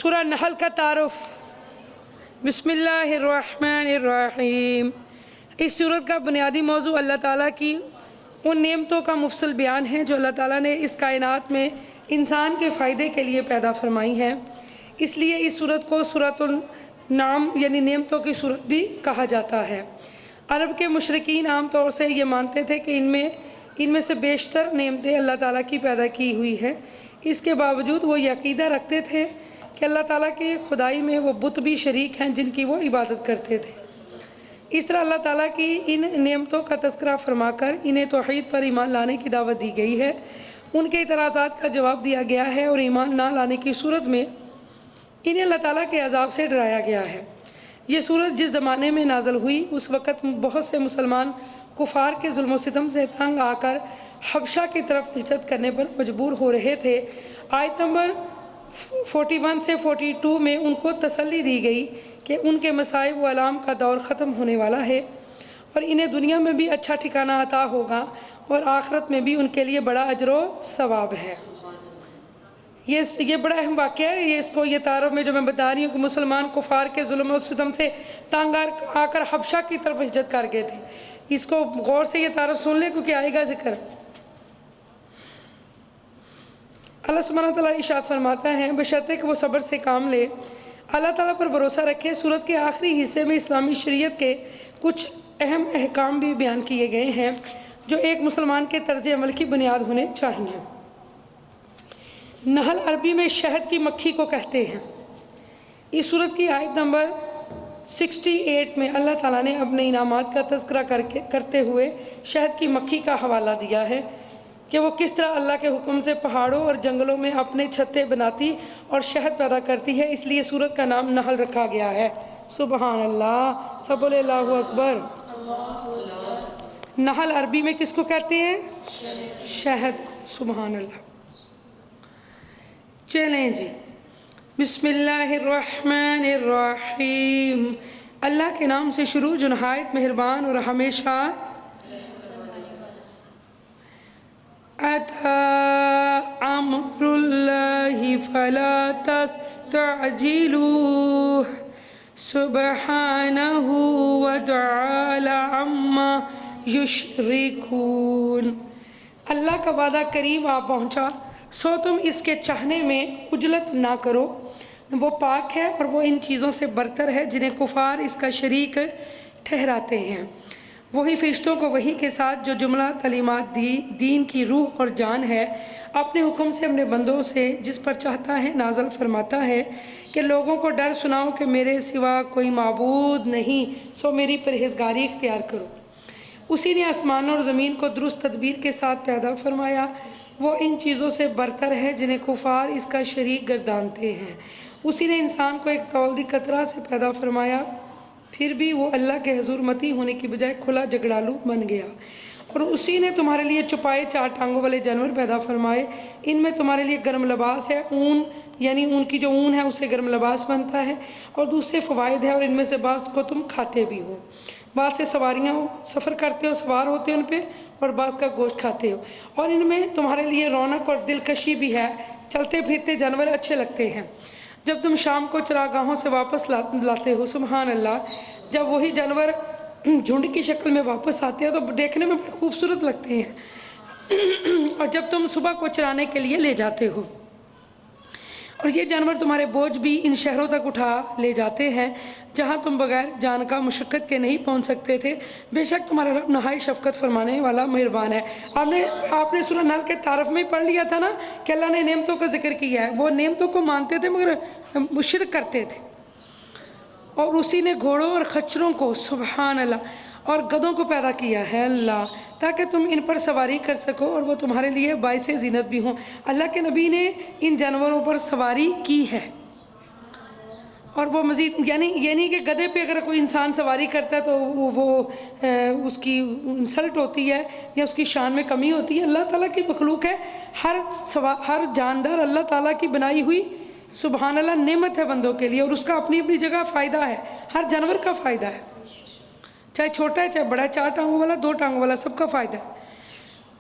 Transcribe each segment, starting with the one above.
سورہ نحل کا تعارف۔ بسم اللہ الرحمن الرحیم۔ اس سورت کا بنیادی موضوع اللہ تعالیٰ کی ان نعمتوں کا مفصل بیان ہے جو اللہ تعالیٰ نے اس کائنات میں انسان کے فائدے کے لیے پیدا فرمائی ہیں۔ اس لیے اس سورت کو سورۃ النعم یعنی نعمتوں کی سورت بھی کہا جاتا ہے۔ عرب کے مشرکین عام طور سے یہ مانتے تھے کہ ان میں سے بیشتر نعمتیں اللہ تعالیٰ کی پیدا کی ہوئی ہے۔ اس کے باوجود وہ یہ عقیدہ رکھتے تھے کہ اللہ تعالیٰ کی خدائی میں وہ بت بھی شریک ہیں جن کی وہ عبادت کرتے تھے۔ اس طرح اللہ تعالیٰ کی ان نعمتوں کا تذکرہ فرما کر انہیں توحید پر ایمان لانے کی دعوت دی گئی ہے، ان کے اعتراضات کا جواب دیا گیا ہے اور ایمان نہ لانے کی صورت میں انہیں اللہ تعالیٰ کے عذاب سے ڈرایا گیا ہے۔ یہ سورت جس زمانے میں نازل ہوئی اس وقت بہت سے مسلمان کفار کے ظلم و ستم سے تنگ آ کر حبشہ کی طرف ہجرت کرنے پر مجبور ہو رہے تھے۔ آیت نمبر 41 سے 42 میں ان کو تسلی دی گئی کہ ان کے مصائب و آلام کا دور ختم ہونے والا ہے اور انہیں دنیا میں بھی اچھا ٹھکانہ عطا ہوگا اور آخرت میں بھی ان کے لیے بڑا اجر و ثواب ہے۔ یہ بڑا اہم واقعہ ہے۔ یہ تعارف میں جو میں بتا رہی ہوں کہ مسلمان کفار کے ظلم و ستم سے تنگ آ کر حبشہ کی طرف ہجرت کر گئے تھے۔ اس کو غور سے یہ تعارف سن لیں کیونکہ آئے گا ذکر۔ اللہ سبحانہ تعالیٰ ارشاد فرماتا ہے بشرطے کہ وہ صبر سے کام لے، اللہ تعالیٰ پر بھروسہ رکھے۔ سورت کے آخری حصے میں اسلامی شریعت کے کچھ اہم احکام بھی بیان کیے گئے ہیں جو ایک مسلمان کے طرز عمل کی بنیاد ہونے چاہیے۔ نحل عربی میں شہد کی مکھی کو کہتے ہیں۔ اس سورت کی آیت نمبر 68 میں اللہ تعالیٰ نے اپنے انعامات کا تذکرہ کرتے ہوئے شہد کی مکھی کا حوالہ دیا ہے کہ وہ کس طرح اللہ کے حکم سے پہاڑوں اور جنگلوں میں اپنے چھتے بناتی اور شہد پیدا کرتی ہے۔ اس لیے سورت کا نام نحل رکھا گیا ہے۔ سبحان اللہ، سب بولے اللہ اکبر۔ نحل عربی میں کس کو کہتے ہیں؟ شہد کو۔ سبحان اللہ۔ چلیں جی، بسم اللہ الرحمن الرحیم۔ اللہ کے نام سے شروع جو نہایت مہربان اور ہمیشہ اتی امر اللہ فلا تستعجلوہ سبحانہ وتعالی عما یشرکون۔ اللہ کا وعدہ قریب آ پہنچا سو تم اس کے چاہنے میں عجلت نہ کرو۔ وہ پاک ہے اور وہ ان چیزوں سے برتر ہے جنہیں کفار اس کا شریک ٹھہراتے ہیں۔ وہی فرشتوں کو وحی کے ساتھ جو جملہ تعلیمات دین کی روح اور جان ہے اپنے حکم سے اپنے بندوں سے جس پر چاہتا ہے نازل فرماتا ہے کہ لوگوں کو ڈر سناؤ کہ میرے سوا کوئی معبود نہیں، سو میری پرہیزگاری اختیار کرو۔ اسی نے آسمانوں اور زمین کو درست تدبیر کے ساتھ پیدا فرمایا۔ وہ ان چیزوں سے برتر ہے جنہیں کفار اس کا شریک گردانتے ہیں۔ اسی نے انسان کو ایک تولدی قطرہ سے پیدا فرمایا، پھر بھی وہ اللہ کے حضور متی ہونے کی بجائے کھلا جھگڑالو بن گیا۔ اور اسی نے تمہارے لیے چھپائے 4 ٹانگوں والے جانور پیدا فرمائے، ان میں تمہارے لیے گرم لباس ہے، اون یعنی اون کی جو اون ہے اس سے گرم لباس بنتا ہے، اور دوسرے فوائد ہیں اور ان میں سے بعض کو تم کھاتے بھی ہو۔ بعض سے سواریاں سفر کرتے ہو، سوار ہوتے ہو ان پہ، اور بعض کا گوشت کھاتے ہو، اور ان میں تمہارے لیے رونق اور دلکشی بھی ہے، چلتے پھرتے جانور اچھے لگتے ہیں۔ جب تم شام کو چراگاہوں سے واپس لاتے ہو، سبحان اللہ، جب وہی جانور جھنڈ کی شکل میں واپس آتے ہیں تو دیکھنے میں بڑے خوبصورت لگتے ہیں، اور جب تم صبح کو چرانے کے لیے لے جاتے ہو، اور یہ جانور تمہارے بوجھ بھی ان شہروں تک اٹھا لے جاتے ہیں جہاں تم بغیر جان کا مشقت کے نہیں پہنچ سکتے تھے۔ بے شک تمہارا رب نہایت شفقت فرمانے والا مہربان ہے۔ آپ نے سورہ نحل کے تعارف میں پڑھ لیا تھا نا کہ اللہ نے نعمتوں کا ذکر کیا ہے۔ وہ نعمتوں کو مانتے تھے مگر شرک کرتے تھے، اور اسی نے گھوڑوں اور خچروں کو، سبحان اللہ، اور گدھوں کو پیدا کیا ہے اللہ، تاکہ تم ان پر سواری کر سکو اور وہ تمہارے لیے باعث زینت بھی ہوں۔ اللہ کے نبی نے ان جانوروں پر سواری کی ہے، اور وہ مزید یعنی یہ نہیں کہ گدھے پہ اگر کوئی انسان سواری کرتا ہے تو وہ اس کی انسلٹ ہوتی ہے یا اس کی شان میں کمی ہوتی ہے۔ اللہ تعالیٰ کی مخلوق ہے، ہر جاندار اللہ تعالیٰ کی بنائی ہوئی سبحان اللہ نعمت ہے بندوں کے لیے، اور اس کا اپنی اپنی جگہ فائدہ ہے، ہر جانور کا فائدہ ہے، چاہے چھوٹا ہے چاہے بڑا ہے، 4 ٹانگوں والا 2 ٹانگوں والا، سب کا فائدہ ہے۔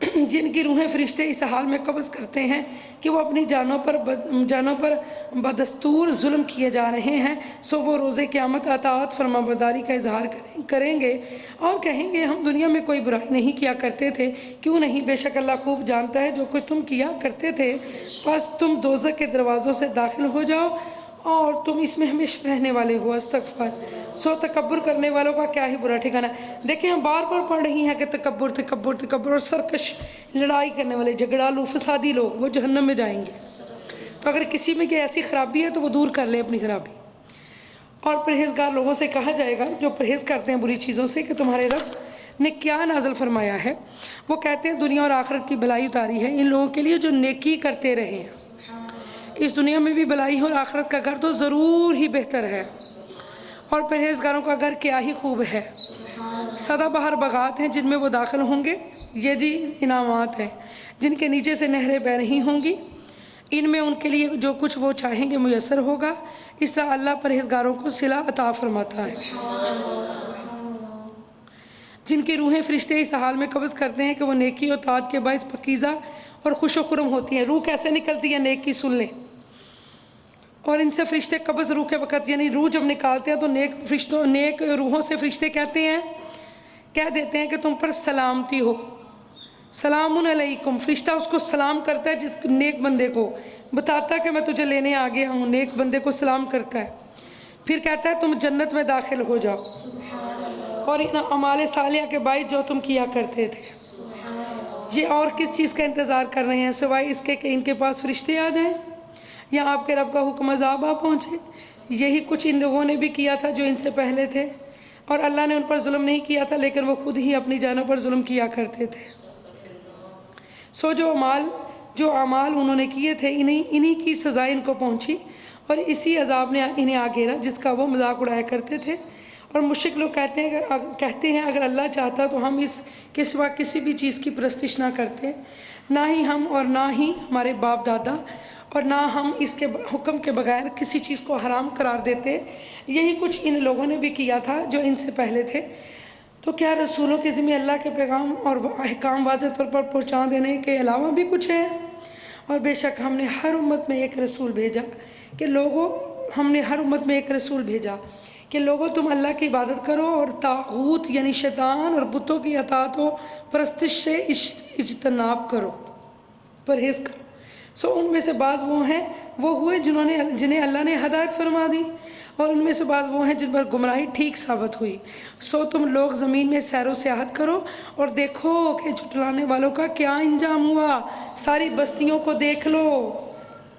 جن کی روحیں فرشتے اس حال میں قبض کرتے ہیں کہ وہ اپنی جانوں پر بدستور ظلم کیے جا رہے ہیں، سو وہ روز قیامت اطاعت فرما برداری کا اظہار کریں گے اور کہیں گے ہم دنیا میں کوئی برائی نہیں کیا کرتے تھے، کیوں نہیں؟ بے شک اللہ خوب جانتا ہے جو کچھ تم کیا کرتے تھے، بس تم دوزخ کے دروازوں سے داخل ہو جاؤ اور تم اس میں ہمیشہ رہنے والے ہو۔ استغفر۔ سو تکبر کرنے والوں کا کیا ہی برا ٹھکانہ ہے۔ دیکھیں ہم بار بار پڑھ رہی ہیں کہ تکبر تکبر تکبر، اور سرکش لڑائی کرنے والے جھگڑالو فسادی لوگ وہ جہنم میں جائیں گے۔ تو اگر کسی میں یہ ایسی خرابی ہے تو وہ دور کر لے اپنی خرابی۔ اور پرہیزگار لوگوں سے کہا جائے گا جو پرہیز کرتے ہیں بری چیزوں سے کہ تمہارے رب نے کیا نازل فرمایا ہے؟ وہ کہتے ہیں دنیا اور آخرت کی بھلائی اتاری ہے ان لوگوں کے لیے جو نیکی کرتے رہے ہیں۔ اس دنیا میں بھی بھلائی اور آخرت کا گھر تو ضرور ہی بہتر ہے، اور پرہیزگاروں کا گھر کیا ہی خوب ہے۔ سدا بہار باغات ہیں جن میں وہ داخل ہوں گے، یہ جی انعامات ہیں جن کے نیچے سے نہریں بہہ رہی ہوں گی، ان میں ان کے لیے جو کچھ وہ چاہیں گے میسر ہوگا۔ اس طرح اللہ پرہیزگاروں کو صلہ عطا فرماتا ہے۔ جن کی روحیں فرشتے اس حال میں قبض کرتے ہیں کہ وہ نیکی اور طاعت کے باعث پاکیزہ اور خوش و خرم ہوتی ہیں۔ روح کیسے نکلتی ہے؟ نیکی سن لیں۔ اور ان سے فرشتے قبض روح کے وقت، یعنی روح جب نکالتے ہیں تو نیک روحوں سے فرشتے کہہ دیتے ہیں کہ تم پر سلامتی ہو، سلام علیکم۔ فرشتہ اس کو سلام کرتا ہے، جس نیک بندے کو بتاتا ہے کہ میں تجھے لینے آ گیا ہوں، نیک بندے کو سلام کرتا ہے، پھر کہتا ہے تم جنت میں داخل ہو جاؤ اور ان اعمال صالحہ کے باعث جو تم کیا کرتے تھے۔ یہ اور کس چیز کا انتظار کر رہے ہیں سوائے اس کے کہ ان کے پاس فرشتے آ جائیں یا آپ کے رب کا حکم عذاب آ پہنچے؟ یہی کچھ ان لوگوں نے بھی کیا تھا جو ان سے پہلے تھے، اور اللہ نے ان پر ظلم نہیں کیا تھا لیکن وہ خود ہی اپنی جانوں پر ظلم کیا کرتے تھے۔ سو جو اعمال انہوں نے کیے تھے انہی کی سزا ان کو پہنچی، اور اسی عذاب نے انہیں آ گھیرا جس کا وہ مذاق اڑایا کرتے تھے۔ اور مشرک لوگ کہتے ہیں اگر اللہ چاہتا تو ہم اس کے سوا کسی بھی چیز کی پرستش نہ کرتے، نہ ہی ہم اور نہ ہی ہمارے باپ دادا، اور نہ ہم اس کے حکم کے بغیر کسی چیز کو حرام قرار دیتے۔ یہی کچھ ان لوگوں نے بھی کیا تھا جو ان سے پہلے تھے۔ تو کیا رسولوں کے ذمہ اللہ کے پیغام اور احکام واضح طور پر پہنچا دینے کے علاوہ بھی کچھ ہے؟ اور بے شک ہم نے ہر امت میں ایک رسول بھیجا کہ لوگوں تم اللہ کی عبادت کرو اور طاغوت یعنی شیطان اور بتوں کی اطاعت و پرستش سے اجتناب کرو، پرہیز کرو۔ سو ان میں سے بعض وہ ہوئے جنہیں اللہ نے ہدایت فرما دی، اور ان میں سے بعض وہ ہیں جن پر گمراہی ٹھیک ثابت ہوئی۔ سو تم لوگ زمین میں سیر و سیاحت کرو اور دیکھو کہ جھٹلانے والوں کا کیا انجام ہوا۔ ساری بستیوں کو دیکھ لو،